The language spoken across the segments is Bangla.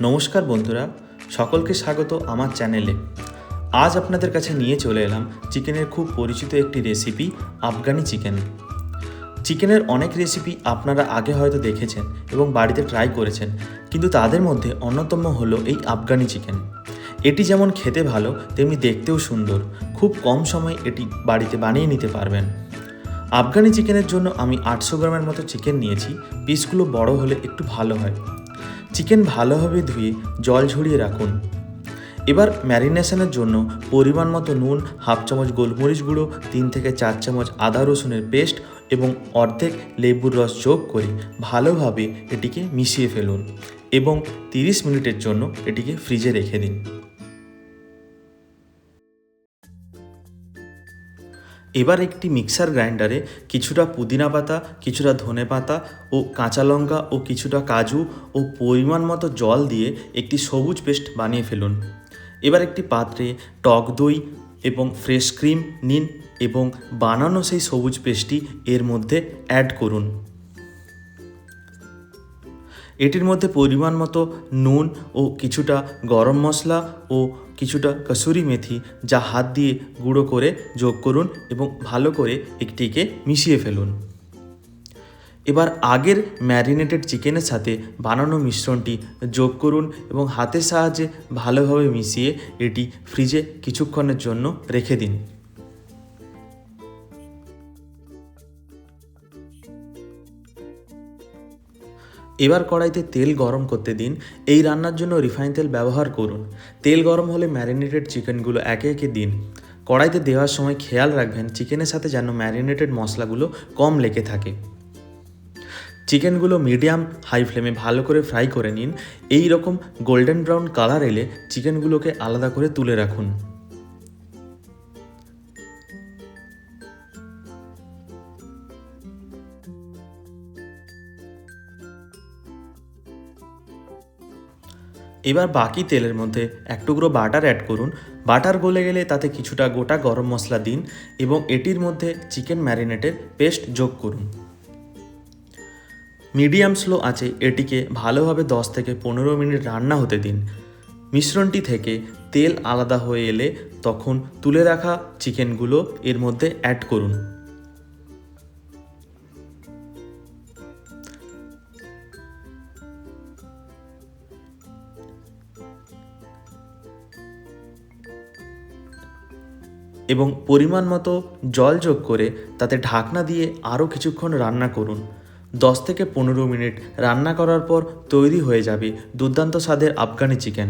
নমস্কার বন্ধুরা, সকলকে স্বাগত আমার চ্যানেলে। আজ আপনাদের কাছে নিয়ে চলে এলাম চিকেনের খুব পরিচিত একটি রেসিপি, আফগানি চিকেন। চিকেনের অনেক রেসিপি আপনারা আগে হয়তো দেখেছেন এবং বাড়িতে ট্রাই করেছেন, কিন্তু তাদের মধ্যে অন্যতম হলো এই আফগানি চিকেন। এটি যেমন খেতে ভালো তেমনি দেখতেও সুন্দর। খুব কম সময়ে এটি বাড়িতে বানিয়ে নিতে পারবেন। আফগানি চিকেনের জন্য আমি 800 গ্রামের মতো চিকেন নিয়েছি। পিসগুলো বড় হলে একটু ভালো হয়। চিকেন ভালোভাবে ধুয়ে জল ঝরিয়ে রাখুন। এবার ম্যারিনেশনের জন্য পরিমাণ মতো নুন, হাফ চামচ গোলমরিচ গুঁড়ো, 3 থেকে 4 চামচ আদা রসুনের পেস্ট এবং অর্ধেক লেবুর রস যোগ করে ভালোভাবে এটিকে মিশিয়ে ফেলুন এবং 30 মিনিটের জন্য এটিকে ফ্রিজে রেখে দিন। এবার একটি মিক্সার গ্রাইন্ডারে কিছুটা পুদিনা পাতা, কিছুটা ধনে পাতা ও কাঁচা লঙ্কা ও কিছুটা কাজু ও পরিমাণ মতো জল দিয়ে একটি সবুজ পেস্ট বানিয়ে ফেলুন। এবার একটি পাত্রে টক দই এবং ফ্রেশ ক্রিম নিন এবং বানানো সেই সবুজ পেস্টটি এর মধ্যে অ্যাড করুন। এটির মধ্যে পরিমাণ মতো নুন ও কিছুটা গরম মশলা ও কিছুটা কসুরি মেথি যা হাত দিয়ে গুঁড়ো করে যোগ করুন এবং ভালো করে এটিকে মিশিয়ে ফেলুন। এবার আগের ম্যারিনেটেড চিকেনের সাথে বানানো মিশ্রণটি যোগ করুন এবং হাতের সাহায্যে ভালোভাবে মিশিয়ে এটি ফ্রিজে কিছুক্ষণের জন্য রেখে দিন। এবার কড়াইতে তেল গরম করতে দিন। এই রান্নার জন্য রিফাইন তেল ব্যবহার করুন। তেল গরম হলে ম্যারিনেটেড চিকেনগুলো একে একে দিন। কড়াইতে দেওয়ার সময় খেয়াল রাখবেন চিকেনের সাথে যেন ম্যারিনেটেড মশলাগুলো কম লেগে থাকে। চিকেনগুলো মিডিয়াম হাই ফ্লেমে ভালো করে ফ্রাই করে নিন। এই রকম গোল্ডেন ব্রাউন কালার এলে চিকেনগুলোকে আলাদা করে তুলে রাখুন। এবার বাকি তেলের মধ্যে এক টুকরো বাটার অ্যাড করুন। বাটার গলে গেলে তাতে কিছুটা গোটা গরম মশলা দিন এবং এটির মধ্যে চিকেন ম্যারিনেটের পেস্ট যোগ করুন। মিডিয়াম স্লো আঁচে এটিকে ভালোভাবে 10 থেকে 15 মিনিট রান্না হতে দিন। মিশ্রণটি থেকে তেল আলাদা হয়ে এলে তখন তুলে রাখা চিকেনগুলো এর মধ্যে অ্যাড করুন। এবং পরিমাণ মতো জল যোগ করে তাতে ঢাকনা দিয়ে আরও কিছুক্ষণ রান্না করুন। 10 থেকে 15 মিনিট রান্না করার পর তৈরি হয়ে যাবে দুর্দান্ত স্বাদের আফগানি চিকেন।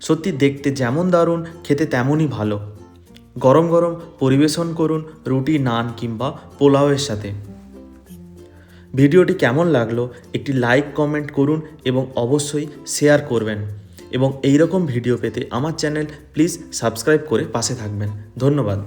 সত্যি দেখতে যেমন দারুণ, খেতে তেমনই ভালো। গরম গরম পরিবেশন করুন রুটি, নান কিংবা পোলাওয়ের সাথে। ভিডিওটি কেমন লাগলো একটি লাইক, কমেন্ট করুন এবং অবশ্যই শেয়ার করবেন। এবং এই রকম ভিডিও পেতে আমার চ্যানেল প্লিজ সাবস্ক্রাইব করে পাশে থাকবেন। ধন্যবাদ।